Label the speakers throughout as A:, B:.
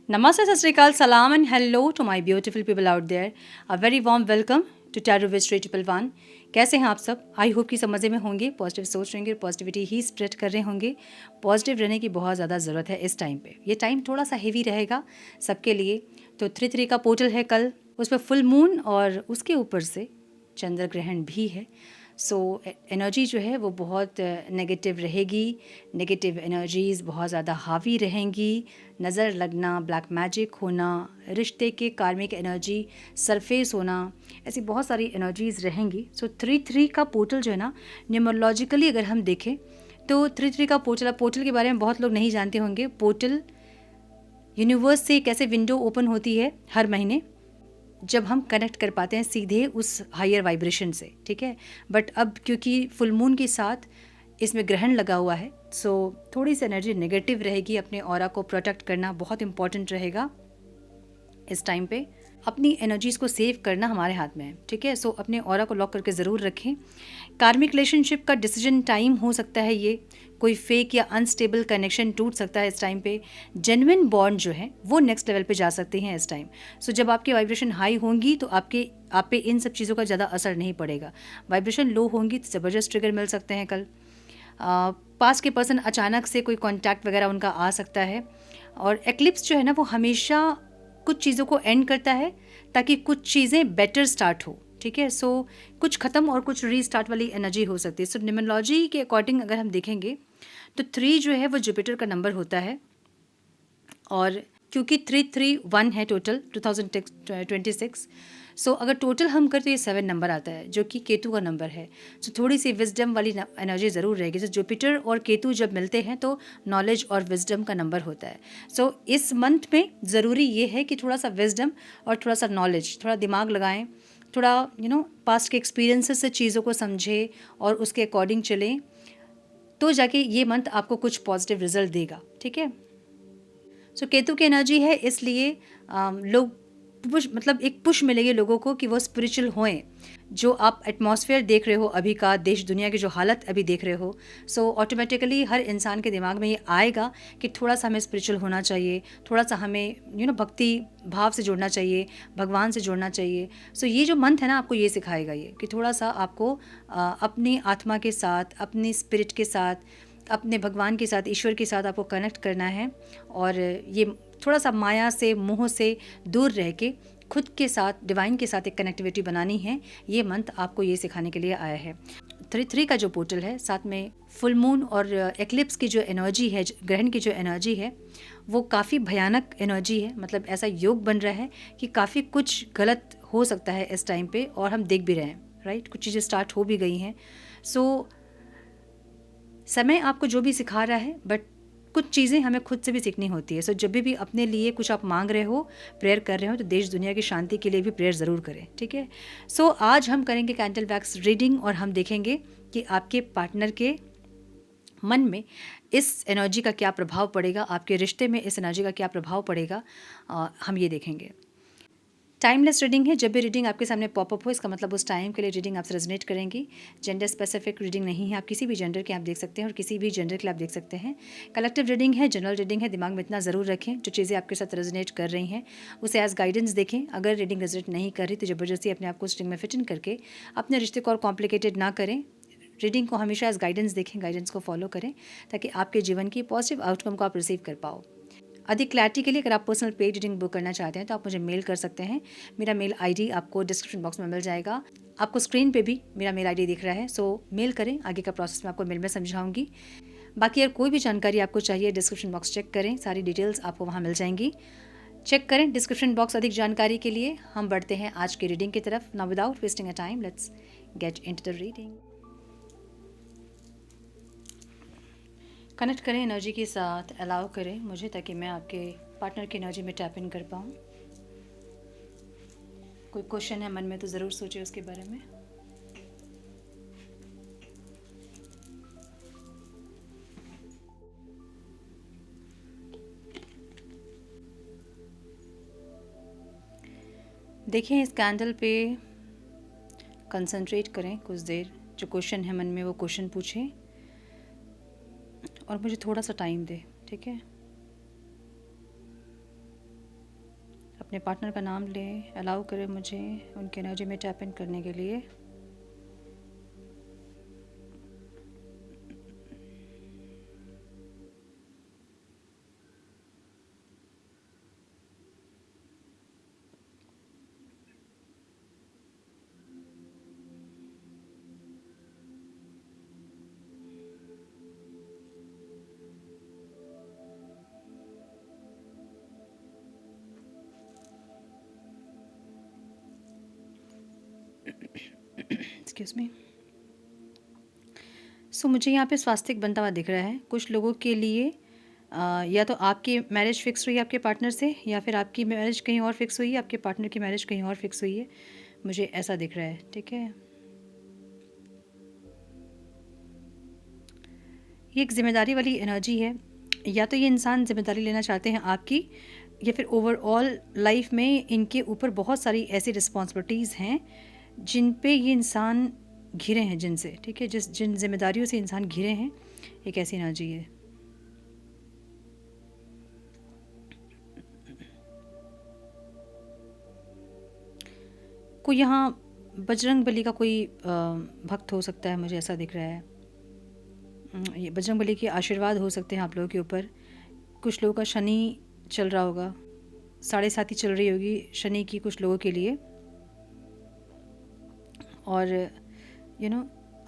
A: Namaste, Sat Sri Akal, Salam and hello to my beautiful people out there. A very warm welcome to Tarot with Shri Triple One. कैसे हैं आप सब? I hope कि सब मज़े में होंगे, पॉजिटिव सोच रहेंगे, पॉजिटिविटी ही स्प्रेड कर रहे होंगे. पॉजिटिव रहने की बहुत ज़्यादा ज़रूरत है इस टाइम पे. ये टाइम थोड़ा सा हेवी रहेगा सबके लिए. तो 3/3 का पोर्टल है कल, उस पर फुल मून और उसके ऊपर से चंद्र ग्रहण भी है. सो एनर्जी जो है वो बहुत नेगेटिव रहेगी. नेगेटिव एनर्जीज़ बहुत ज़्यादा हावी रहेंगी. नज़र लगना, ब्लैक मैजिक होना, रिश्ते के कार्मिक एनर्जी सरफेस होना, ऐसी बहुत सारी एनर्जीज़ रहेंगी. सो 3/3 का पोर्टल जो है ना, न्यूमरोलॉजिकली अगर हम देखें तो 3/3 का पोर्टल के बारे में बहुत लोग नहीं जानते होंगे. पोर्टल यूनिवर्स से कैसे विंडो ओपन होती है हर महीने जब हम कनेक्ट कर पाते हैं सीधे उस हायर वाइब्रेशन से, ठीक है. बट अब क्योंकि फुल मून के साथ इसमें ग्रहण लगा हुआ है, सो थोड़ी सी एनर्जी नेगेटिव रहेगी. अपने ऑरा को प्रोटेक्ट करना बहुत इंपॉर्टेंट रहेगा इस टाइम पे. अपनी एनर्जीज़ को सेव करना हमारे हाथ में है, ठीक है. सो अपने ऑरा को लॉक करके ज़रूर रखें. कार्मिक रिलेशनशिप का डिसीजन टाइम हो सकता है ये. कोई फेक या अनस्टेबल कनेक्शन टूट सकता है इस टाइम पे. जेन्युइन बॉन्ड जो है वो नेक्स्ट लेवल पे जा सकते हैं इस टाइम. सो जब आपकी वाइब्रेशन हाई होंगी तो आप पे इन सब चीज़ों का ज़्यादा असर नहीं पड़ेगा. वाइब्रेशन लो होंगी तो ज़बरदस्त ट्रिगर मिल सकते हैं कल. पास के पर्सन अचानक से कोई कॉन्टैक्ट वगैरह उनका आ सकता है. और एक्लिप्स जो है ना वो हमेशा कुछ चीज़ों को एंड करता है ताकि कुछ चीज़ें बेटर स्टार्ट हो, ठीक है. सो कुछ ख़त्म और कुछ रीस्टार्ट वाली एनर्जी हो सकती है. सो न्यूमरोलॉजी के अकॉर्डिंग अगर हम देखेंगे तो 3 जो है वो जुपिटर का नंबर होता है. और क्योंकि 331 है टोटल 2026, सो अगर टोटल हम करें तो ये 7 नंबर आता है जो कि केतु का नंबर है. सो थोड़ी सी विजडम वाली एनर्जी ज़रूर रहेगी. जैसे जुपिटर और केतु जब मिलते हैं तो नॉलेज और विजडम का नंबर होता है. सो इस मंथ में ज़रूरी ये है कि थोड़ा सा विजडम और थोड़ा सा नॉलेज, थोड़ा दिमाग लगाएं, थोड़ा पास्ट के एक्सपीरियंसेस से चीज़ों को समझें और उसके अकॉर्डिंग चलें, तो जाके ये मंथ आपको कुछ पॉजिटिव रिजल्ट देगा, ठीक है. सो केतु की एनर्जी है, इसलिए लोग मतलब एक पुश मिलेगी लोगों को कि वो स्पिरिचुअल होएं. जो आप एटमॉस्फेयर देख रहे हो अभी का, देश दुनिया की जो हालत अभी देख रहे हो, सो ऑटोमेटिकली हर इंसान के दिमाग में ये आएगा कि थोड़ा सा हमें स्पिरिचुअल होना चाहिए, थोड़ा सा हमें भक्ति भाव से जुड़ना चाहिए, भगवान से जुड़ना चाहिए. सो ये जो मंथ है ना आपको ये सिखाएगा ये कि थोड़ा सा आपको अपनी आत्मा के साथ, अपनी स्पिरिट के साथ, अपने भगवान के साथ, ईश्वर के साथ आपको कनेक्ट करना है. और ये थोड़ा सा माया से, मोह से दूर रह के खुद के साथ, डिवाइन के साथ एक कनेक्टिविटी बनानी है. ये मंथ आपको ये सिखाने के लिए आया है. 3/3 का जो पोर्टल है, साथ में फुल मून और एक्लिप्स की जो एनर्जी है, ग्रहण की जो एनर्जी है, वो काफ़ी भयानक एनर्जी है. मतलब ऐसा योग बन रहा है कि काफ़ी कुछ गलत हो सकता है इस टाइम पे, और हम देख भी रहे हैं, राइट. कुछ चीज़ें स्टार्ट हो भी गई हैं. सो समय आपको जो भी सिखा रहा है, बट कुछ चीज़ें हमें खुद से भी सीखनी होती है. सो जब भी अपने लिए कुछ आप मांग रहे हो, प्रेयर कर रहे हो, तो देश दुनिया की शांति के लिए भी प्रेयर ज़रूर करें, ठीक है. सो आज हम करेंगे कैंडल वैक्स रीडिंग और हम देखेंगे कि आपके पार्टनर के मन में इस एनर्जी का क्या प्रभाव पड़ेगा, आपके रिश्ते में इस एनर्जी का क्या प्रभाव पड़ेगा, हम ये देखेंगे. टाइमलेस रीडिंग है. जब भी रीडिंग आपके सामने पॉपअप हो, इसका मतलब उस टाइम के लिए रीडिंग आपसे रेजोनेट करेंगी. जेंडर स्पेसिफिक रीडिंग नहीं है. आप किसी भी जेंडर के आप देख सकते हैं और किसी भी जेंडर के लिए आप देख सकते हैं. कलेक्टिव रीडिंग है, जनरल रीडिंग है. दिमाग में इतना ज़रूर रखें, जो चीज़ें आपके साथ रेजोनेट कर रही हैं उसे एज गाइडेंस देखें. अगर रीडिंग रेजोनेट नहीं कर रही तो ज़बरदस्ती अपने आप को स्ट्रिंग में फिट इन करके अपने रिश्ते को और कॉम्प्लिकेटेड ना करें. रीडिंग को हमेशा एज गाइडेंस देखें, गाइडेंस को फॉलो करें ताकि आपके जीवन की पॉजिटिव आउटकम को आप रिसीव कर पाओ. अधिक क्लैरिटी के लिए अगर आप पर्सनल पेड रीडिंग बुक करना चाहते हैं तो आप मुझे मेल कर सकते हैं. मेरा मेल आईडी आपको डिस्क्रिप्शन बॉक्स में मिल जाएगा. आपको स्क्रीन पे भी मेरा मेल आईडी दिख रहा है. सो मेल करें, आगे का प्रोसेस मैं आपको मेल में समझाऊंगी. बाकी अगर कोई भी जानकारी आपको चाहिए, डिस्क्रिप्शन बॉक्स चेक करें, सारी डिटेल्स आपको वहाँ मिल जाएंगी. चेक करें डिस्क्रिप्शन बॉक्स अधिक जानकारी के लिए. हम बढ़ते हैं आज की रीडिंग की तरफ. Now without wasting a time, let's get into the reading. Connect करें एनर्जी के साथ, अलाउ करें मुझे ताकि मैं आपके पार्टनर की एनर्जी में टैप इन कर पाऊँ. कोई क्वेश्चन है मन में तो ज़रूर सोचिए उसके बारे में. देखिए इस कैंडल पे कंसंट्रेट करें कुछ देर. जो क्वेश्चन है मन में वो क्वेश्चन पूछें और मुझे थोड़ा सा टाइम दे, ठीक है. अपने पार्टनर का नाम लें, अलाउ करें मुझे उनकी एनर्जी में टैप इन करने के लिए। Excuse me. सो मुझे यहाँ पे स्वास्तिक बनता हुआ दिख रहा है कुछ लोगों के लिए। या तो आपकी मैरिज फिक्स हुई है आपके पार्टनर से, या फिर आपकी मैरिज कहीं और फिक्स हुई है, आपके पार्टनर की मैरिज कहीं और फिक्स हुई है, मुझे ऐसा दिख रहा है। ठीक है, ये एक ज़िम्मेदारी वाली एनर्जी है। या तो ये इंसान ज़िम्मेदारी लेना चाहते हैं आपकी, या फिर ओवरऑल लाइफ में इनके ऊपर बहुत सारी ऐसी रिस्पॉन्सिबिलिटीज़ हैं जिन पे ये इंसान घिरे हैं, जिनसे, ठीक है, जिन जिम्मेदारियों से इंसान घिरे हैं, एक ऐसी एनर्जी है। कोई यहाँ बजरंग बली का कोई भक्त हो सकता है, मुझे ऐसा दिख रहा है। ये बजरंग बली के आशीर्वाद हो सकते हैं आप लोगों के ऊपर। कुछ लोगों का शनि चल रहा होगा, 7.5 चल रही होगी शनि की कुछ लोगों के लिए। और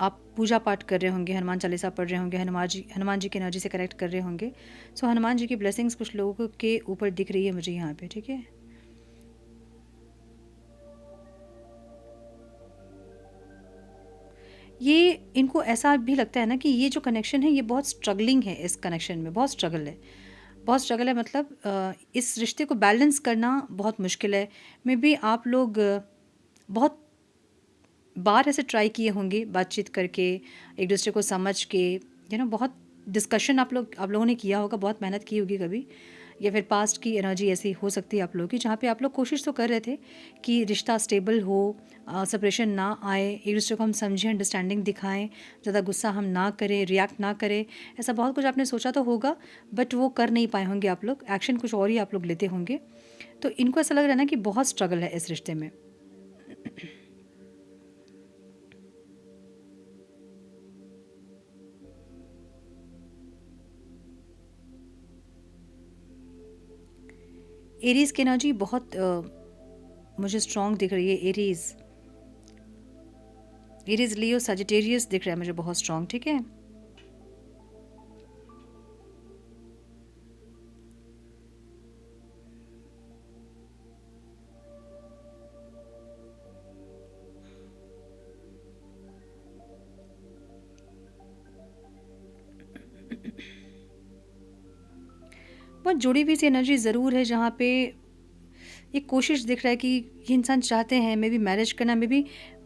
A: आप पूजा पाठ कर रहे होंगे, हनुमान चालीसा पढ़ रहे होंगे, हनुमान जी की एनर्जी से कनेक्ट कर रहे होंगे। सो हनुमान जी की ब्लेसिंग्स कुछ लोगों के ऊपर दिख रही है मुझे यहाँ पे। ठीक है, ये इनको ऐसा भी लगता है ना कि ये जो कनेक्शन है ये बहुत स्ट्रगलिंग है, इस कनेक्शन में बहुत स्ट्रगल है, बहुत स्ट्रगल है। मतलब इस रिश्ते को बैलेंस करना बहुत मुश्किल है। मे बी आप लोग बहुत बार ऐसे ट्राई किए होंगे बातचीत करके, एक दूसरे को समझ के, बहुत डिस्कशन आप लोगों ने किया होगा, बहुत मेहनत की होगी कभी। या फिर पास्ट की एनर्जी ऐसी हो सकती है आप लोगों की, जहाँ पे आप लोग कोशिश तो कर रहे थे कि रिश्ता स्टेबल हो, सेपरेशन ना आए, एक दूसरे को हम समझें, अंडरस्टैंडिंग दिखाएं, ज़्यादा गुस्सा हम ना करें, रिएक्ट ना करें। ऐसा बहुत कुछ आपने सोचा तो होगा, बट वो कर नहीं पाए होंगे आप लोग, एक्शन कुछ और ही आप लोग लेते होंगे। तो इनको ऐसा लग रहा है ना कि बहुत स्ट्रगल है इस रिश्ते में। एरीज़ की एनर्जी बहुत मुझे स्ट्रॉन्ग दिख रही है। एरीज़ लियो सजिटेरियस दिख रहा है मुझे बहुत स्ट्रॉन्ग। ठीक है, बहुत जुड़ी हुई सी एनर्जी ज़रूर है, जहाँ पे एक कोशिश दिख रहा है कि ये इंसान चाहते हैं मे बी मैरिज करना। मे बी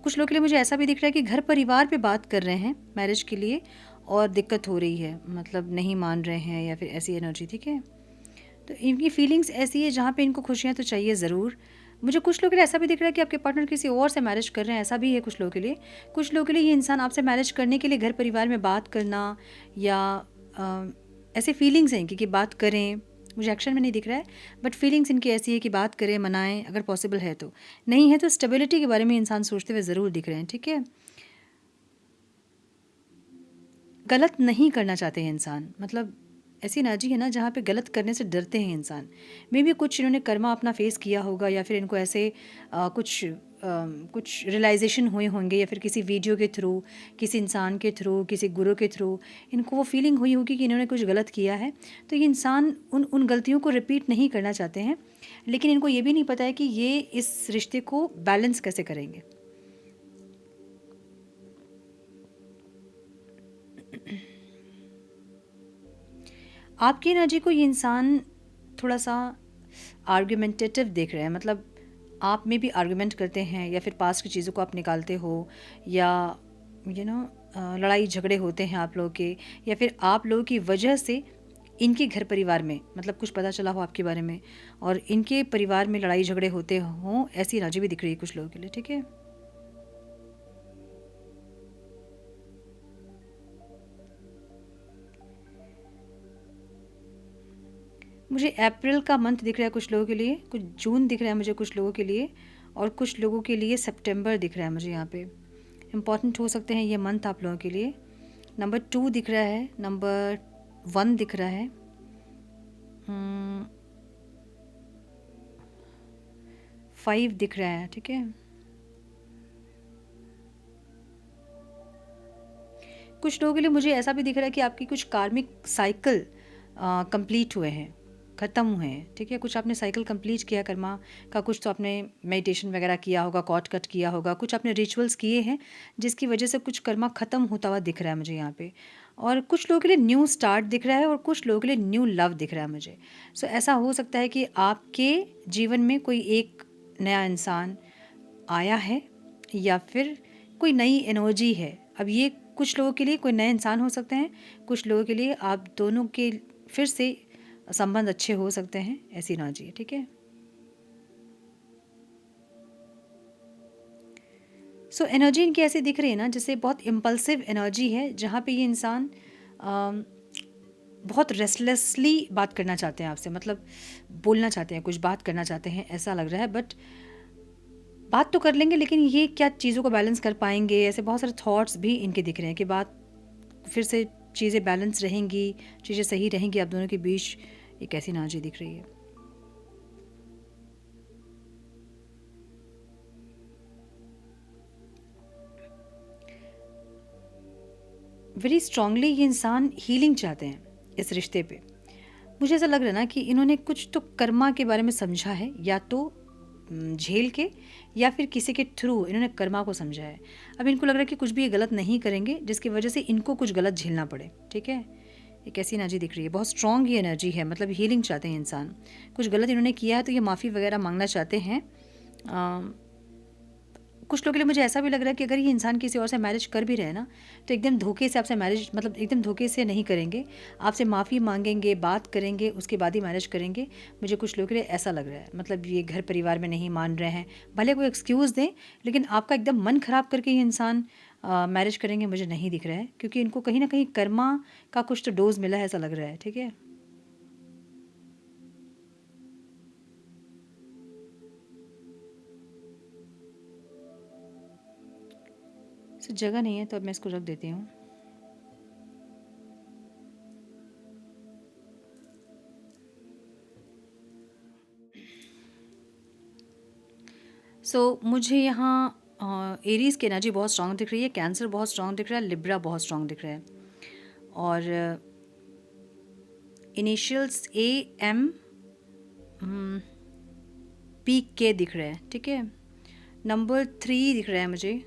A: कुछ लोग के लिए मुझे ऐसा भी दिख रहा है कि घर परिवार पे बात कर रहे हैं मैरिज के लिए, और दिक्कत हो रही है, मतलब नहीं मान रहे हैं, या फिर ऐसी एनर्जी। ठीक है, तो इनकी फीलिंग्स ऐसी है जहाँ पे इनको खुशियाँ तो चाहिए ज़रूर। मुझे कुछ लोगों के लिए ऐसा भी दिख रहा है कि आपके पार्टनर किसी और से मैरिज कर रहे हैं, ऐसा भी है कुछ लोगों के लिए। कुछ लोगों के लिए ये इंसान आपसे मैरिज करने के लिए घर परिवार में बात करना, या अ, ऐसे फीलिंग्स हैं कि बात करें। मुझे एक्शन में नहीं दिख रहा है, बट फीलिंग्स इनकी ऐसी है कि बात करें, मनाएं अगर पॉसिबल है तो। नहीं है तो स्टेबिलिटी के बारे में इंसान सोचते हुए ज़रूर दिख रहे हैं। ठीक है, गलत नहीं करना चाहते हैं इंसान, मतलब ऐसी एनर्जी है ना जहाँ पे गलत करने से डरते हैं इंसान। मे बी कुछ इन्होंने कर्मा अपना फेस किया होगा, या फिर इनको ऐसे कुछ रियलाइजेशन हुए होंगे, या फिर किसी वीडियो के थ्रू, किसी इंसान के थ्रू, किसी गुरु के थ्रू इनको वो फीलिंग हुई होगी कि इन्होंने कुछ गलत किया है। तो ये इंसान उन उन गलतियों को रिपीट नहीं करना चाहते हैं, लेकिन इनको ये भी नहीं पता है कि ये इस रिश्ते को बैलेंस कैसे करेंगे। आपकी एनर्जी को ये इंसान थोड़ा सा आर्गुमेंटेटिव देख रहे हैं, मतलब आप में भी आर्गुमेंट करते हैं, या फिर पास्ट की चीज़ों को आप निकालते हो, या यू नो लड़ाई झगड़े होते हैं आप लोगों के, या फिर आप लोगों की वजह से इनके घर परिवार में, मतलब कुछ पता चला हो आपके बारे में और इनके परिवार में लड़ाई झगड़े होते हों, ऐसी एनर्जी भी दिख रही है कुछ लोगों के लिए। ठीक है, मुझे अप्रैल का मंथ दिख रहा है कुछ लोगों के लिए, कुछ जून दिख रहा है मुझे कुछ लोगों के लिए, और कुछ लोगों के लिए सितंबर दिख रहा है मुझे यहाँ पे। इम्पॉर्टेंट हो सकते हैं ये मंथ आप लोगों के लिए। नंबर 2 दिख रहा है, नंबर 1 दिख रहा है, 5 दिख रहा है, ठीक है। कुछ लोगों के लिए मुझे ऐसा भी दिख रहा है कि आपकी कुछ कार्मिक साइकिल कंप्लीट हुए हैं, ख़त्म हुए हैं, ठीक है। कुछ आपने साइकिल कंप्लीट किया कर्मा का, कुछ तो आपने मेडिटेशन वगैरह किया होगा, कॉट कट किया होगा, कुछ आपने रिचुअल्स किए हैं जिसकी वजह से कुछ कर्मा ख़त्म होता हुआ दिख रहा है मुझे यहाँ पे। और कुछ लोगों के लिए न्यू स्टार्ट दिख रहा है और कुछ लोगों के लिए न्यू लव दिख रहा है मुझे। सो ऐसा हो सकता है कि आपके जीवन में कोई एक नया इंसान आया है या फिर कोई नई एनर्जी है। अब ये कुछ लोगों के लिए कोई नए इंसान हो सकते हैं, कुछ लोगों के लिए आप दोनों के फिर से संबंध अच्छे हो सकते हैं, ऐसी एनर्जी है, ठीक है। सो एनर्जी इनकी ऐसी दिख रही है ना, जैसे बहुत इम्पल्सिव एनर्जी है, जहाँ पे ये इंसान बहुत रेस्टलेसली बात करना चाहते हैं आपसे, मतलब बोलना चाहते हैं, कुछ बात करना चाहते हैं, ऐसा लग रहा है। बट बात तो कर लेंगे, लेकिन ये क्या चीज़ों को बैलेंस कर पाएंगे, ऐसे बहुत सारे थॉट्स भी इनके दिख रहे हैं कि बात फिर से चीज़ें बैलेंस रहेंगी, चीज़ें सही रहेंगी आप दोनों के बीच, एक ऐसी एनर्जी दिख रही है। वेरी स्ट्रांगली ये इंसान हीलिंग चाहते हैं इस रिश्ते पे। मुझे ऐसा लग रहा है ना कि इन्होंने कुछ तो कर्मा के बारे में समझा है, या तो झेल के या फिर किसी के थ्रू इन्होंने कर्मा को समझा है। अब इनको लग रहा है कि कुछ भी ये गलत नहीं करेंगे जिसकी वजह से इनको कुछ गलत झेलना पड़े, ठीक है। एक ऐसी एनर्जी दिख रही है, बहुत स्ट्रॉन्ग ये एनर्जी है, मतलब हीलिंग चाहते हैं इंसान। कुछ गलत इन्होंने किया है तो ये माफ़ी वगैरह मांगना चाहते हैं। कुछ लोगों के लिए मुझे ऐसा भी लग रहा है कि अगर ये इंसान किसी और से मैरिज कर भी रहे हैं ना, तो एकदम धोखे से आपसे मैरिज, मतलब एकदम धोखे से नहीं करेंगे, आपसे माफ़ी मांगेंगे, बात करेंगे, उसके बाद ही मैरिज करेंगे। मुझे कुछ लोगों के लिए ऐसा लग रहा है, मतलब ये घर परिवार में नहीं मान रहे हैं, भले कोई एक्सक्यूज़ दें, लेकिन आपका एकदम मन ख़राब करके ये इंसान मैरिज करेंगे मुझे नहीं दिख रहा है, क्योंकि इनको कहीं ना कहीं कर्मा का कुछ तो डोज मिला है, ऐसा लग रहा है, ठीक है। सो जगह नहीं है तो अब मैं इसको रख देती हूँ। मुझे यहाँ एरीज़ की एनर्जी बहुत स्ट्रांग दिख रही है, कैंसर बहुत स्ट्रांग दिख रहा है, लिब्रा बहुत स्ट्रांग दिख रहा है, और इनिशियल्स AM PK दिख रहा है, ठीक है। नंबर 3 दिख रहा है मुझे,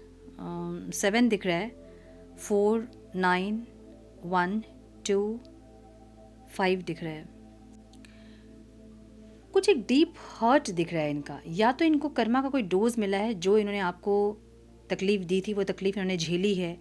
A: 7 दिख रहा है, 4 9 1 2 5 दिख रहा है। कुछ एक डीप हर्ट दिख रहा है इनका, या तो इनको कर्मा का कोई डोज मिला है, जो इन्होंने आपको तकलीफ़ दी थी वो तकलीफ़ इन्होंने झेली है,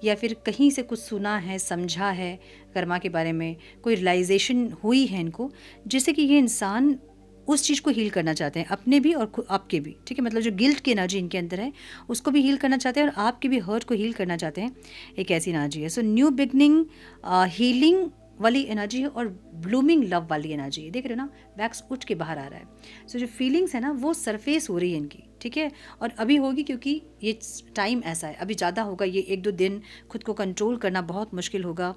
A: या फिर कहीं से कुछ सुना है, समझा है कर्मा के बारे में, कोई रियलाइजेशन हुई है इनको, जिससे कि ये इंसान उस चीज़ को हील करना चाहते हैं, अपने भी और आपके भी, ठीक है। मतलब जो गिल्ट की एनर्जी इनके अंदर है उसको भी हील करना चाहते हैं, और आपके भी हर्ट को हील करना चाहते हैं, एक ऐसी एनर्जी है। सो न्यू बिगनिंग, हीलिंग वाली एनर्जी है, और ब्लूमिंग लव वाली एनर्जी है। देख रहे हो ना, वैक्स उठ के बाहर आ रहा है। सो जो फीलिंग्स है ना वो सरफेस हो रही है इनकी, ठीक है। और अभी होगी, क्योंकि ये टाइम ऐसा है, अभी ज़्यादा होगा, ये 1-2 दिन खुद को कंट्रोल करना बहुत मुश्किल होगा,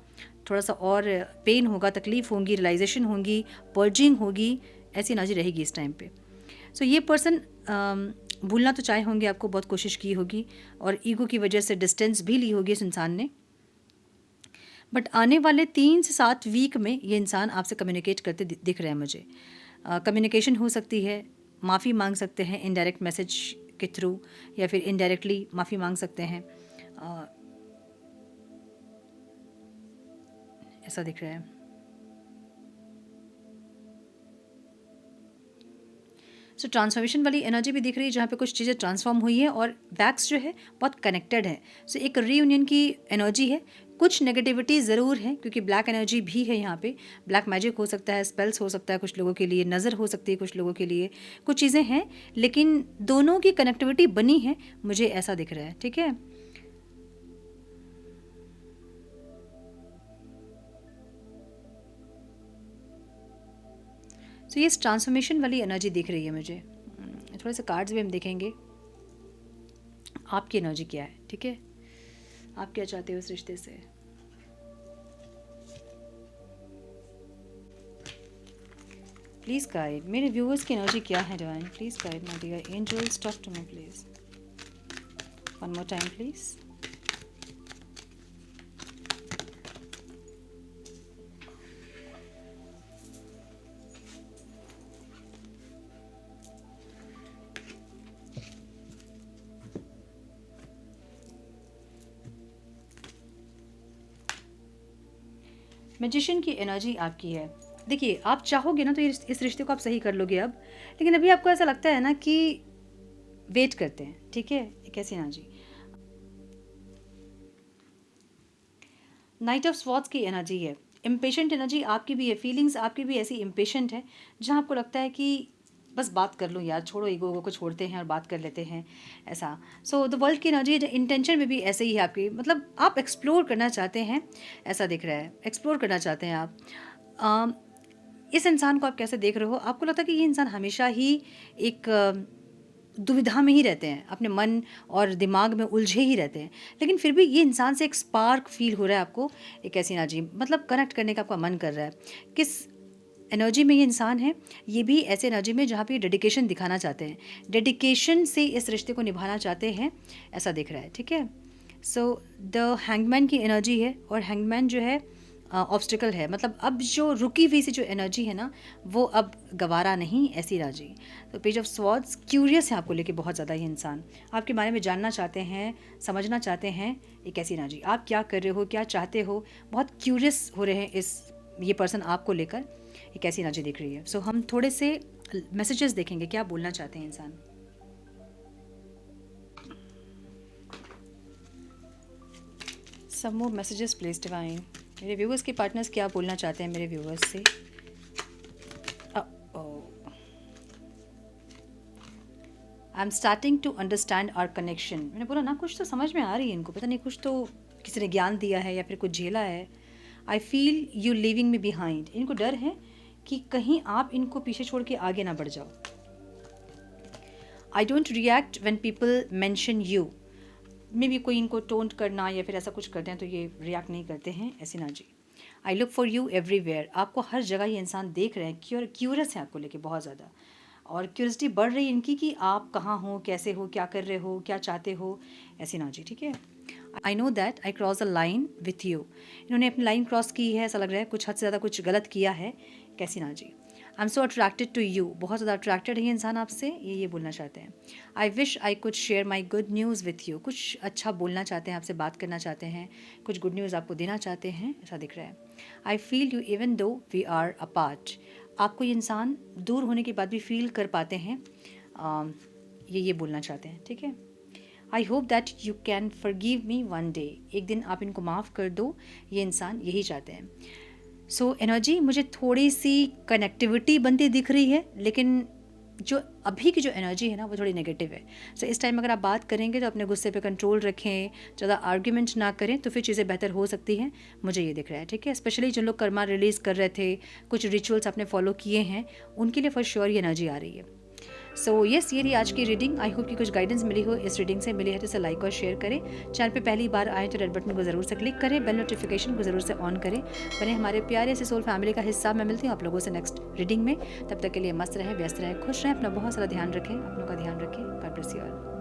A: थोड़ा सा और पेन होगा, तकलीफ़ होंगी, रियलाइजेशन होंगी, पर्जिंग होगी, ऐसी एनर्जी रहेगी इस टाइम पे। सो ये पर्सन भूलना तो चाहे होंगे आपको, बहुत कोशिश की होगी, और ईगो की वजह से डिस्टेंस भी ली होगी इस इंसान ने। बट आने वाले 3 से 7 वीक में ये इंसान आपसे कम्युनिकेट करते दिख रहे हैं मुझे। कम्युनिकेशन हो सकती है, माफ़ी मांग सकते हैं इनडायरेक्ट मैसेज के थ्रू, या फिर इनडायरेक्टली माफ़ी मांग सकते हैं, ऐसा दिख रहा है। सो ट्रांसफॉर्मेशन वाली एनर्जी भी दिख रही है, जहाँ पे कुछ चीज़ें ट्रांसफॉर्म हुई है, और वैक्स जो है बहुत कनेक्टेड है। सो एक रीयूनियन की एनर्जी है। कुछ नेगेटिविटी ज़रूर है, क्योंकि ब्लैक एनर्जी भी है यहाँ पे, ब्लैक मैजिक हो सकता है, स्पेल्स हो सकता है कुछ लोगों के लिए, नज़र हो सकती है कुछ लोगों के लिए, कुछ चीज़ें हैं, लेकिन दोनों की कनेक्टिविटी बनी है, मुझे ऐसा दिख रहा है, ठीक है। सो ये ट्रांसफॉर्मेशन वाली एनर्जी दिख रही है मुझे। थोड़े से कार्ड्स भी हम देखेंगे आपकी एनर्जी क्या है, ठीक है, आप क्या चाहते हो इस रिश्ते से। प्लीज़ गाइड मेरे व्यूअर्स की एनर्जी क्या है divine, please guide my dear angels, talk to me please, one more time please. Magician की एनर्जी आपकी है। देखिए आप चाहोगे ना तो इस रिश्ते को आप सही कर लोगे अब, लेकिन अभी आपको ऐसा लगता है ना कि वेट करते हैं, ठीक है। एक ऐसी एनर्जी, नाइट ऑफ स्वॉर्ड्स की एनर्जी है। इम्पेशेंट एनर्जी आपकी भी है, फीलिंग्स आपकी भी ऐसी इम्पेशेंट है जहाँ आपको लगता है कि बस बात कर लूँ यार, छोड़ो ईगो को छोड़ते हैं और बात कर लेते हैं, ऐसा। सो द वर्ल्ड की एनर्जी इंटेंशन में भी ऐसे ही है आपकी, मतलब आप एक्सप्लोर करना चाहते हैं, ऐसा दिख रहा है, एक्सप्लोर करना चाहते हैं आप। इस इंसान को आप कैसे देख रहे हो, आपको लगता है कि ये इंसान हमेशा ही एक दुविधा में ही रहते हैं, अपने मन और दिमाग में उलझे ही रहते हैं, लेकिन फिर भी ये इंसान से एक स्पार्क फील हो रहा है आपको, एक ऐसी एनर्जी, मतलब कनेक्ट करने का आपका मन कर रहा है। किस एनर्जी में ये इंसान है, ये भी ऐसे एनर्जी में जहाँ पे डेडिकेशन दिखाना चाहते हैं, डेडिकेशन से इस रिश्ते को निभाना चाहते हैं, ऐसा दिख रहा है, ठीक है। सो द हैंगमैन की एनर्जी है, और हैंगमैन जो है ऑब्स्टिकल है, मतलब अब जो रुकी हुई सी जो एनर्जी है ना, वो अब गवारा नहीं, ऐसी एनर्जी। तो पेज ऑफ स्वॉर्ड्स, क्यूरियस है आपको लेके बहुत ज़्यादा, ये इंसान आपके बारे में जानना चाहते हैं, समझना चाहते हैं, एक ऐसी एनर्जी। आप क्या कर रहे हो, क्या चाहते हो, बहुत क्यूरियस हो रहे हैं ये पर्सन आपको लेकर, एक ऐसी एनर्जी दिख रही है। सो हम थोड़े से मैसेजेस देखेंगे, क्या बोलना चाहते हैं इंसान। Some more messages please divine, मेरे व्यूवर्स के पार्टनर्स क्या बोलना चाहते हैं मेरे व्यूवर्स से। I am starting to understand our connection. मैंने बोला ना, कुछ तो समझ में आ रही है इनको, पता नहीं कुछ तो किसी ने ज्ञान दिया है या फिर कुछ झेला है। I feel you living me behind, इनको डर है कि कहीं आप इनको पीछे छोड़ के आगे ना बढ़ जाओ। I don't react when people mention you, may be कोई इनको टोंट करना या फिर ऐसा कुछ करते हैं तो ये रिएक्ट नहीं करते हैं, ऐसी ना जी। I look for you everywhere, आपको हर जगह ये इंसान देख रहे हैं, क्यूरियस है आपको लेके बहुत ज़्यादा, और क्यूरियसिटी बढ़ रही है इनकी कि आप कहाँ हो, कैसे हो, क्या कर रहे हो, क्या चाहते हो, ऐसी ना जी, ठीक है। I know that I cross a line with you, इन्होंने अपनी लाइन क्रॉस की है, ऐसा लग रहा है कुछ हद से ज़्यादा कुछ गलत किया है, कैसी ना जी। I am so attracted to you, बहुत ज़्यादा अट्रैक्टेड है ये इंसान आपसे, ये बोलना चाहते हैं। I wish I could share my good news with you, कुछ अच्छा बोलना चाहते हैं आपसे, बात करना चाहते हैं, कुछ गुड न्यूज़ आपको देना चाहते हैं, ऐसा दिख रहा है। I feel you even though we are apart, आपको ये इंसान दूर होने के बाद भी फील कर पाते हैं, ये बोलना चाहते हैं, ठीक है। I hope that you can forgive me one day, एक दिन आप इनको माफ़ कर दो, ये इंसान यही चाहते हैं। सो एनर्जी मुझे थोड़ी सी कनेक्टिविटी बनती दिख रही है, लेकिन जो अभी की जो एनर्जी है ना वो थोड़ी नेगेटिव है। सो इस टाइम अगर आप बात करेंगे तो अपने गुस्से पे कंट्रोल रखें, ज़्यादा आर्ग्यूमेंट ना करें, तो फिर चीज़ें बेहतर हो सकती हैं, मुझे ये दिख रहा है, ठीक है। स्पेशली जिन लोग कर्मा रिलीज़ कर रहे थे, कुछ रिचुअल्स आपने फॉलो किए हैं, उनके लिए फॉर श्योर ये एनर्जी आ रही है। सो यस, ये रही आज की रीडिंग। आई होप कि कुछ गाइडेंस मिली हो, इस रीडिंग से मिली है तो इसे लाइक और शेयर करें। चैनल पे पहली बार आए तो रेड बटन को ज़रूर से क्लिक करें, बेल नोटिफिकेशन को ज़रूर से ऑन करें, बने हमारे प्यारे से सोल फैमिली का हिस्सा। मैं मिलती हूँ आप लोगों से नेक्स्ट रीडिंग में, तब तक के लिए मस्त रहें, व्यस्त रहें, खुश रहें, अपना बहुत सारा ध्यान रखें, अपनों का ध्यान रखें। God bless you all.